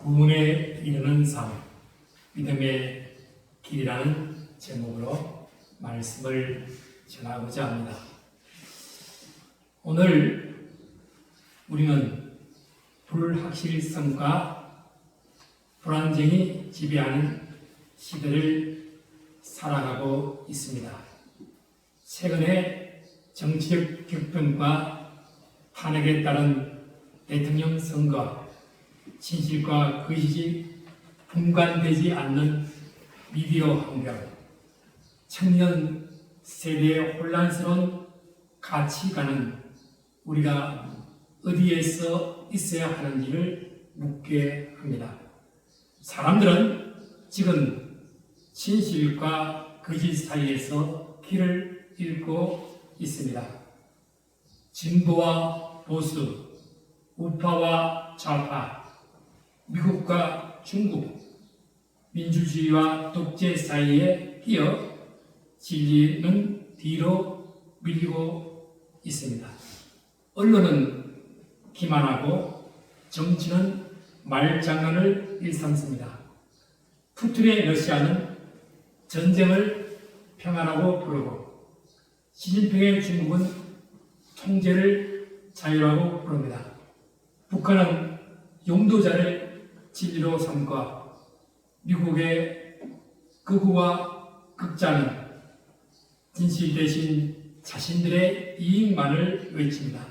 구원에 이르는 삶, 믿음의 길이라는 제목으로 말씀을 전하고자 합니다. 오늘 우리는 불확실성과 불안정이 지배하는 시대를 살아가고 있습니다. 최근에 정치적 격변과 탄핵에 따른 대통령 선거, 진실과 거짓이 분간되지 않는 미디어 환경, 청년 세대의 혼란스러운 가치관은 우리가 어디에서 있어야 하는지를 묻게 합니다. 사람들은 지금 진실과 거짓 사이에서 길을 잃고 있습니다. 진보와 보수, 우파와 좌파, 미국과 중국, 민주주의와 독재 사이에 끼어 진리는 뒤로 밀리고 있습니다. 언론은 기만하고 정치는 말장난을 일삼습니다. 푸틴의 러시아는 전쟁을 평화라고 부르고 시진핑의 중국은 통제를 자유라고 부릅니다. 북한은 용도자를 진리로 삼고 미국의 극우와 극자는 진실 대신 자신들의 이익만을 외칩니다.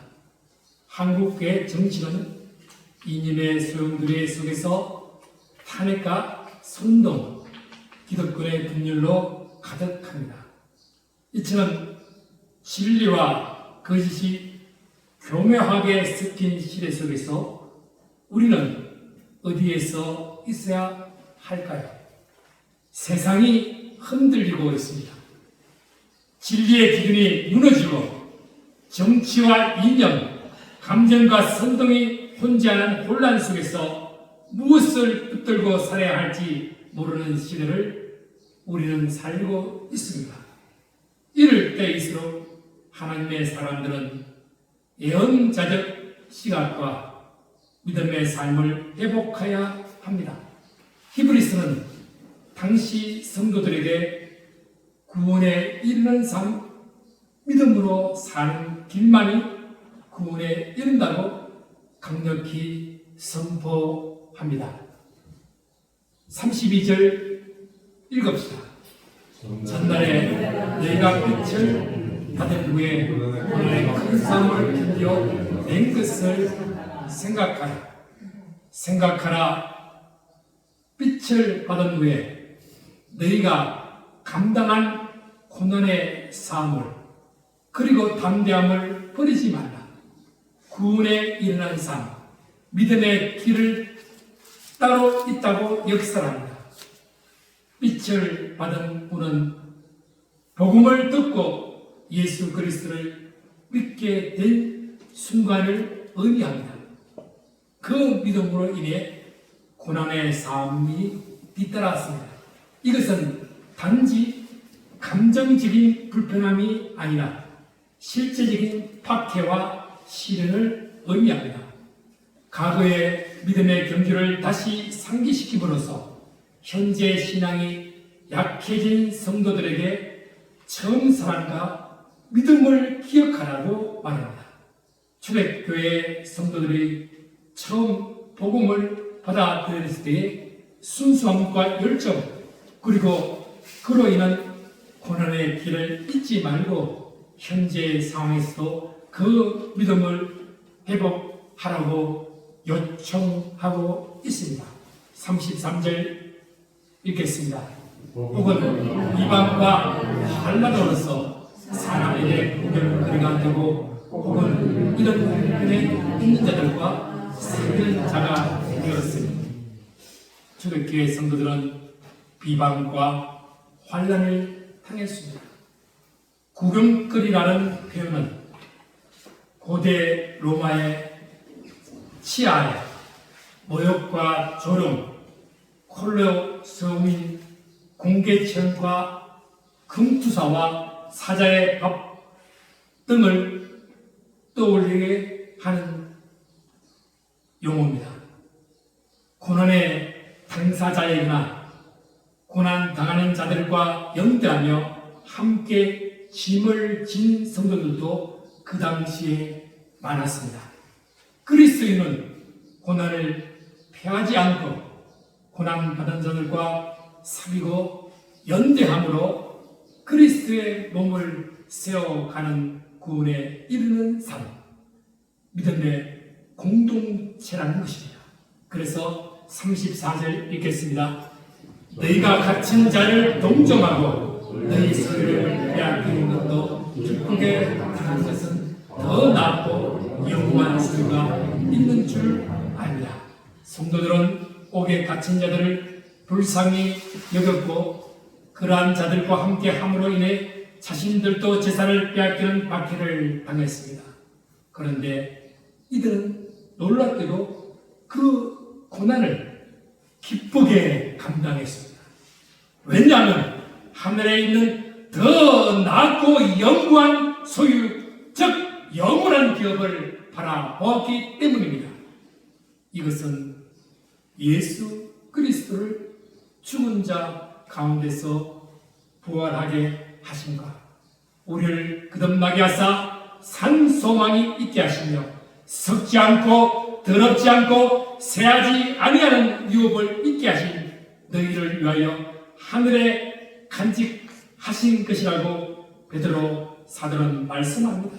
한국의 정치는 이념의 소용돌이 속에서 탄핵과 선동, 기득권의 분열로 가득합니다. 이처럼 진리와 거짓이 교묘하게 섞인 시대 속에서 우리는 어디에서 있어야 할까요? 세상이 흔들리고 있습니다. 진리의 기준이 무너지고 정치와 이념, 감정과 선동이 혼재하는 혼란 속에서 무엇을 붙들고 살아야 할지 모르는 시대를 우리는 살고 있습니다. 이럴 때일수록 하나님의 사람들은 예언자적 시각과 믿음의 삶을 회복해야 합니다. 히브리서는 당시 성도들에게 구원에 이르는 삶, 믿음으로 사는 길만이 구원에 이른다고 강력히 선포합니다. 32절 읽읍시다. 전날에 너희가 빛을 받은 후에 오늘의 큰 싸움을 견뎌 낸 것을 생각하라. 빛을 받은 후에 너희가 감당한 고난의 싸움을 그리고 담대함을 버리지 말라. 구원에 일어난 삶, 믿음의 길을 따로 있다고 역설합니다. 빛을 받은 우는 복음을 듣고 예수 그리스도를 믿게 된 순간을 의미합니다. 그 믿음으로 인해 고난의 삶이 뒤따랐습니다. 이것은 단지 감정적인 불편함이 아니라 실제적인 박해와 시련을 의미합니다. 과거의 믿음의 경주를 다시 상기시킴으로써 현재 신앙이 약해진 성도들에게 처음 사랑과 믿음을 기억하라고 말합니다. 초대교회 성도들이 처음 복음을 받아들였을 때의 순수함과 열정, 그리고 그로 인한 고난의 길을 잊지 말고 현재의 상황에서도 그 믿음을 회복하라고 요청하고 있습니다. 33절 읽겠습니다. 혹은 이방과 환난으로서 사람에게 구별거리가 되고 혹은 이런 형편에 있는 자들과 사귀는 자가 되었으니 초대교회 성도들은 비방과 환난을 당했습니다. 구경거리라는 표현은 고대 로마의 치아에 모욕과 조롱, 콜로세움인 공개체험과 금투사와 사자의 밥 등을 떠올리게 하는 용어입니다. 고난의 당사자에게나 고난 당하는 자들과 연대하며 함께 짐을 진 성도들도 그 당시에 많았습니다. 그리스도인은 고난을 패하지 않고 고난받은 자들과 사귀고 연대함으로 그리스도의 몸을 세워가는 구원에 이르는 삶, 믿음의 공동체라는 것입니다. 그래서 34절 읽겠습니다. 너희가 갇힌 자를 동정하고 너희 소유를 빼앗기는 것도 기쁘게 당하는 것은 더 낫고 영원한 소유가 있는 줄 압니다. 성도들은 옥에 갇힌 자들을 불쌍히 여겼고 그러한 자들과 함께 함으로 인해 자신들도 재산을 빼앗기는 박해를 당했습니다. 그런데 이들은 놀랍게도 그 고난을 기쁘게 감당했습니다. 왜냐하면 하늘에 있는 더 낫고 영구한 소유, 즉 영원한 기업을 바라보았기 때문입니다. 이것은 예수 그리스도를 죽은 자 가운데서 부활하게 하신가, 우리를 거듭나게 하사 산 소망이 있게 하시며 썩지 않고 더럽지 않고 새하지 아니하는 유업을 있게 하신 너희를 위하여 하늘에 간직하신 것이라고 베드로 사도는 말씀합니다.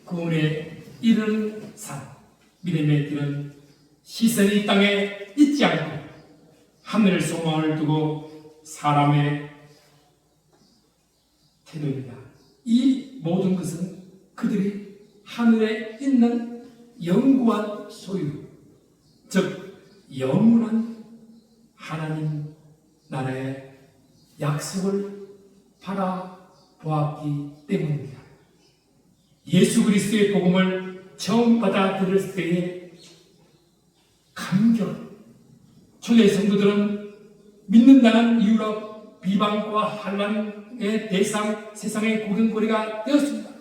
구원에 이르는 삶, 믿음의 길은 시선이 이 땅에 있지 않고 하늘 소망을 두고 사람의 태도입니다. 이 모든 것은 그들이 하늘에 있는 영구한 소유, 즉 영원한 하나님 나라의 약속을 바라보았기 때문입니다. 예수 그리스도의 복음을 처음 받아들였을 때에 감격, 초대 성도들은 믿는다는 이유로 비방과 환난의 대상, 세상의 구경거리가 되었습니다.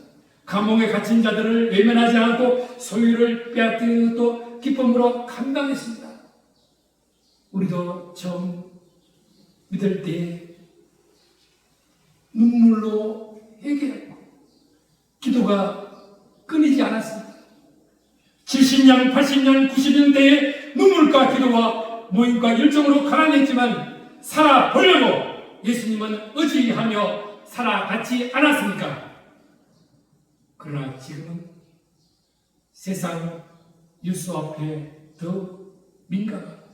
감옥에 갇힌 자들을 외면하지 않고 소유를 빼앗기는 것도 기쁨으로 감당했습니다. 우리도 처음 믿을 때 눈물로 회개했고 기도가 끊이지 않았습니다. 70년, 80년, 90년 대에 눈물과 기도와 모임과 열정으로 가난했지만 살아보려고 예수님은 의지하며 살아가지 않았습니까? 그러나 지금은 세상 뉴스 앞에 더 민감하고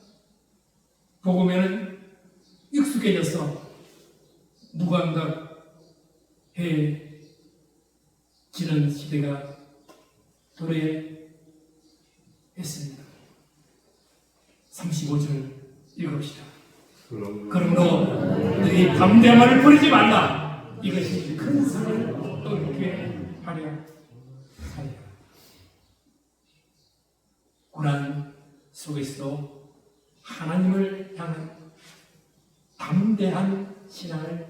복음에는 익숙해져서 무감각해지는 시대가 도래했습니다. 35절 읽읍시다. 그러므로 너희 담대함을 버리지 말라. 이것이 큰 상을 얻게 하려 하리라. 고난 속에서도 하나님을 향한 담대한 신앙을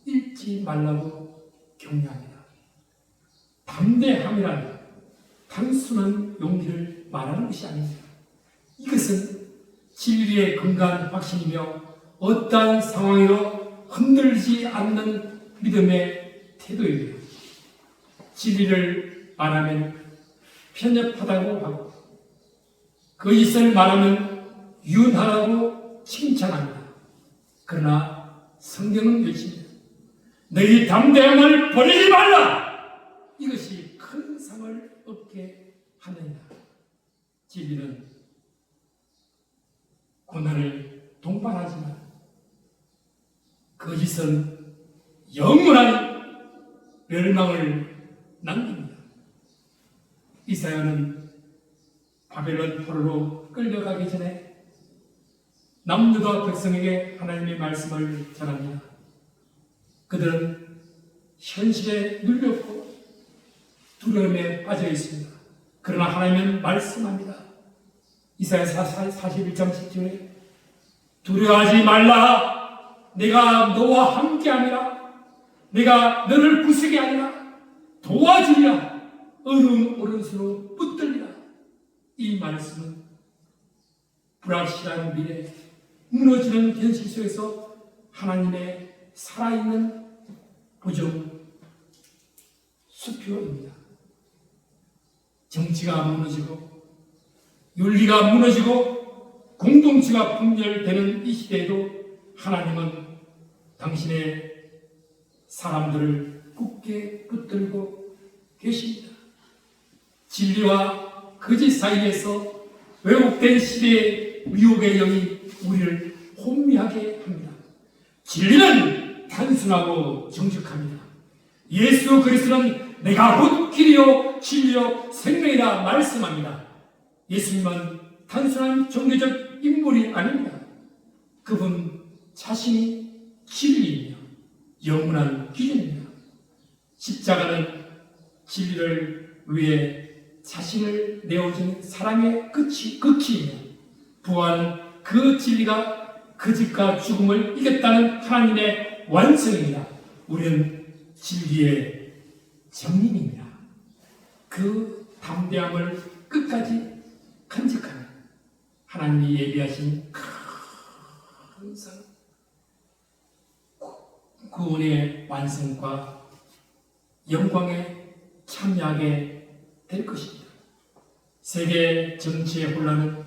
잃지 말라고 격려합니다. 담대함이란 단순한 용기를 말하는 것이 아닙니다. 이것은 진리의 근간 확신이며 어떠한 상황에도 흔들지 않는 믿음의 태도입니다. 진리를 말하면 편협하다고 하고 거짓을 말하면 유한하다고 칭찬합니다. 그러나 성경은 외칩니다. 너희 담대함을 버리지 말라! 이것이 큰 상을 얻게 하느니라. 진리는 고난을 동반하지만 거짓은 영원한 멸망을 남깁니다. 이사야는 바벨론 포로로 끌려가기 전에 남유다 백성에게 하나님의 말씀을 전합니다. 그들은 현실에 눌렸고 두려움에 빠져 있습니다. 그러나 하나님은 말씀합니다. 이사야 41장 10절에 두려워하지 말라. 내가 너와 함께하리라. 내가 너를 구속이 아니라 도와주리라. 어려운 오른손으로 붙들리라. 이 말씀은 불확실한 미래, 무너지는 현실 속에서 하나님의 살아있는 보존 수표입니다. 정치가 무너지고 윤리가 무너지고 공동체가 분열되는 이 시대에도 하나님은 당신의 사람들을 굳게 붙들고 계십니다. 진리와 거짓 사이에서 왜곡된 시대의 미혹의 영이 우리를 혼미하게 합니다. 진리는 단순하고 정직합니다. 예수 그리스도는 내가 곧 길이요 진리요 생명이라 말씀합니다. 예수님은 단순한 종교적 인물이 아닙니다. 그분 자신이 진리이며 영원한 기준입니다. 십자가는 진리를 위해 자신을 내어준 사랑의 극치이며 부활은 그 진리가 거짓과 죽음을 이겼다는 하나님의 완성입니다. 우리는 진리의 정인입니다. 그 담대함을 끝까지 간직하는 하나님이 예비하신 큰 상, 구원의 완성과 영광에 참여하게 될 것입니다. 세계 정치의 혼란은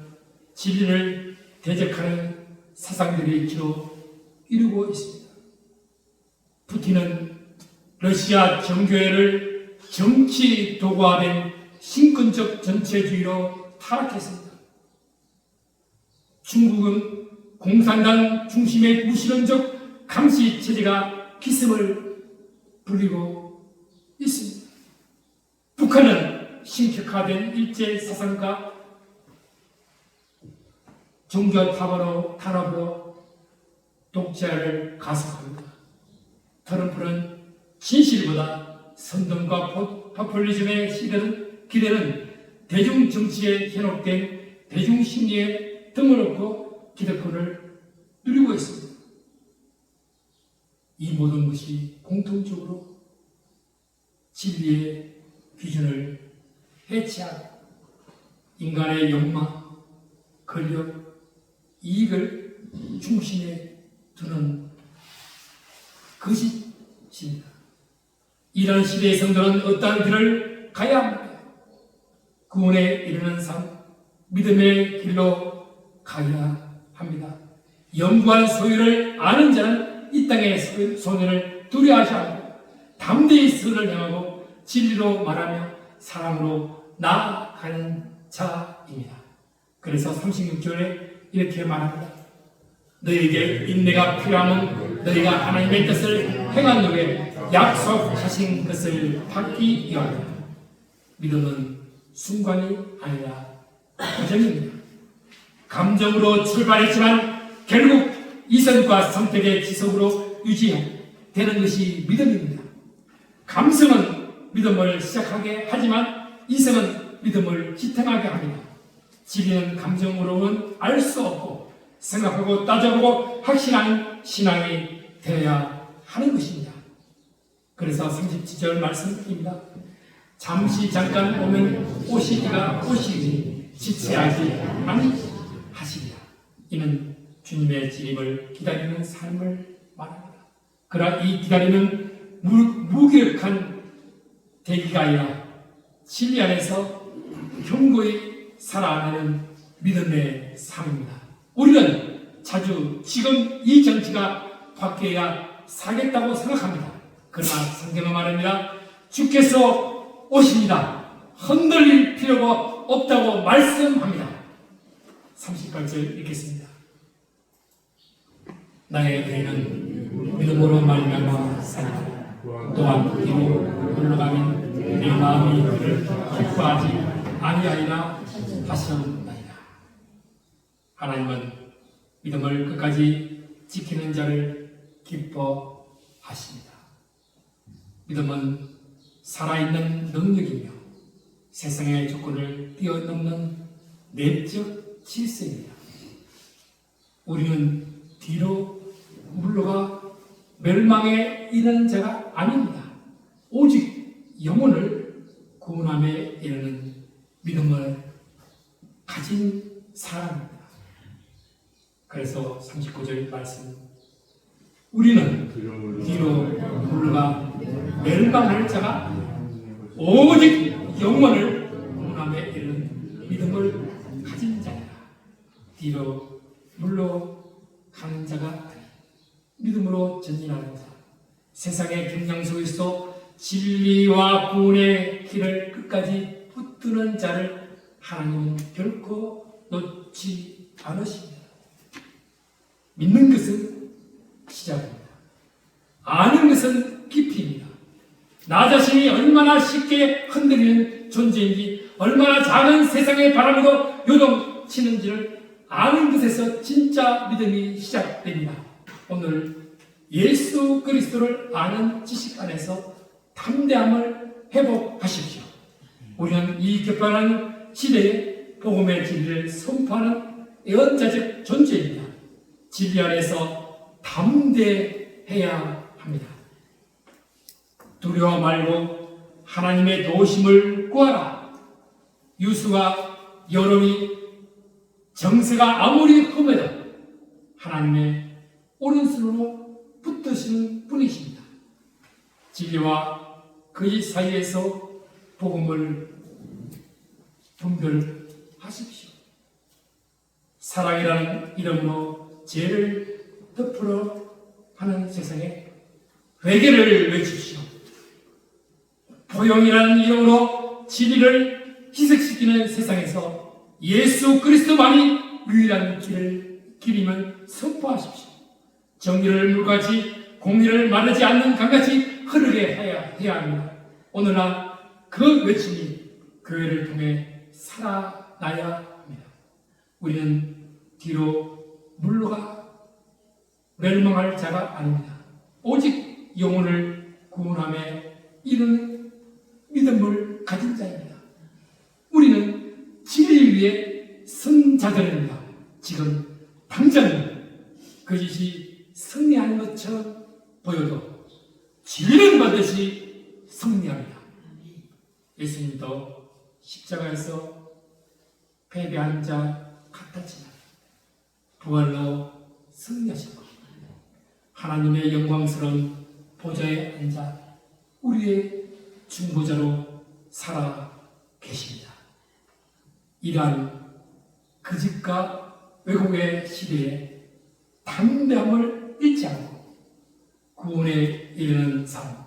진리를 대적하는 사상들이 주로 이루고 있습니다. 푸틴은 러시아 정교회를 정치 도구화된 신권적 전체주의로 타락했습니다. 중국은 공산당 중심의 무신론적 감시 체제가 기승을 부리고 있습니다. 북한은 신격화된 일제 사상과 종교 탄압으로 독재를 가속합니다. 트럼프는 진실보다 선동과 포퓰리즘의 기대는 대중정치에 현혹된 대중심리에 등을 놓고 기득권을 누리고 있습니다. 이 모든 것이 공통적으로 진리의 기준을 해치하고 인간의 욕망, 권력, 이익을 중심에 두는 것입니다. 이런 시대의 성도는 어떠한 길을 가야 합니까? 구원에 이르는 삶, 믿음의 길로 가야 합니다. 영구한 소유를 아는 자는 이 땅의 소년을 두려워하지 않고 담대히 선을 향하고 진리로 말하며 사랑으로 나아가는 자입니다. 그래서 36절에 이렇게 말합니다. 너에게 인내가 필요하면 너희가 하나님의 뜻을 행한 후에 약속하신 것을 받기 위하여. 믿음은 순간이 아니라 과정입니다. 감정으로 출발했지만 결국 이성과 선택의 지속으로 유지되는 것이 믿음입니다. 감성은 믿음을 시작하게 하지만 이성은 믿음을 지탱하게 합니다. 진리는 감정으로는 알 수 없고 생각하고 따져보고 확신하는 신앙이 되어야 하는 것입니다. 그래서 37절 말씀입니다. 잠시 잠깐 오면 오시니 지체하지 아니하시리라. 이는 주님의 진입을 기다리는 삶을 말합니다. 그러나 이 기다리는 무기력한 대기가 아니라 진리 안에서 견고히 살아가는 믿음의 삶입니다. 우리는 자주 지금 이 정치가 바뀌어야 살겠다고 생각합니다. 그러나 성경은 말합니다. 주께서 오십니다. 흔들릴 필요가 없다고 말씀합니다. 38절 읽겠습니다. 나의 의는 믿음으로 말미암아 살리라. 또한 이로 물러가면 내 마음이 그를 기뻐하지 아니하리라 하셨나이다. 하나님은 믿음을 끝까지 지키는 자를 기뻐하십니다. 믿음은 살아있는 능력이며 세상의 조건을 뛰어넘는 내적 질서입니다. 우리는 뒤로 물러가 멸망에 이르는 자가 아닙니다. 오직 영혼을 구원함에 이르는 믿음을 가진 사람입니다. 그래서 39절 말씀, 우리는 뒤로 물러가 멸망할 자가 오직 영원을 구원함에 이르는 믿음을 가진 자라. 뒤로 물러가는 자가 아니, 믿음으로 전진하는 자, 세상의 경향 속에서 진리와 구원의 길을 끝까지 붙드는 자를 하나님은 결코 놓지 않으십니다. 믿는 것은 시작입니다. 아는 것은 깊이입니다. 나 자신이 얼마나 쉽게 흔들리는 존재인지, 얼마나 작은 세상의 바람에도 요동치는지를 아는 것에서 진짜 믿음이 시작됩니다. 오늘 예수 그리스도를 아는 지식 안에서 담대함을 회복하십시오. 우리는 이 격변한 시대에 복음의 진리를 선포하는 예언자적 존재입니다. 진리 안에서 담대해야 합니다. 두려워 말고 하나님의 도우심을 구하라. 유수가 여론이 정세가 아무리 험해도 하나님의 오른손으로 붙드시는 분이십니다. 진리와 거짓 사이에서 복음을 분별하십시오. 사랑이라는 이름으로 죄를 덮으러 하는 세상에 회개를 외칩시오. 포용이라는 이름으로 진리를 희석시키는 세상에서 예수 그리스도만이 유일한 길임을 선포하십시오. 정의를 물같이 공의를 마르지 않는 강같이 흐르게 해야 합니다. 오늘날 그 외침이 교회를 통해 살아나야 합니다. 우리는 뒤로 물러가 멸망할 자가 아닙니다. 오직 영혼을 구원함에 이르는 믿음을 가진 자입니다. 우리는 진리 위에 선 자들입니다. 지금 당장 거짓이 승리하는 것처럼 보여도 진리는 반드시 승리합니다. 예수님도 십자가에서 패배한 자 같았지만 부활로 승리하신 것, 하나님의 영광스러운 보좌에 앉아 우리의 중보자로 살아 계십니다. 이러한 거짓과 왜곡의 시대에 담대함을 잃지 않고 구원에 이르는 삶,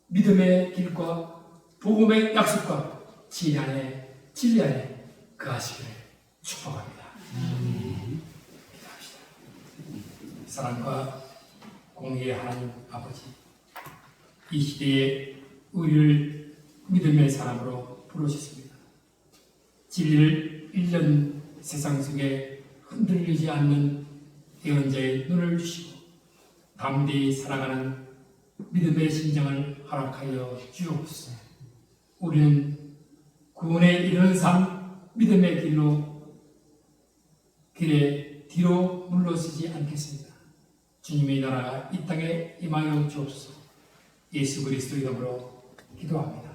믿음의 길과 복음의 약속과 진리 안에 거하시기를 축복합니다. 기도합시다. 사랑과 공의의 하나님 아버지, 이 시대에 우리를 믿음의 사람으로 부르셨습니다. 진리를 잃는 세상 속에 흔들리지 않는 예언자의 눈을 주시고 담대히 살아가는 믿음의 심정을 허락하여 주옵소서. 우리는 구원에 이르는 삶, 믿음의 길에 뒤로 물러서지 않겠습니다. 주님의 나라가 이 땅에 임하여 주옵소서. 예수 그리스도 이름으로 기도합니다.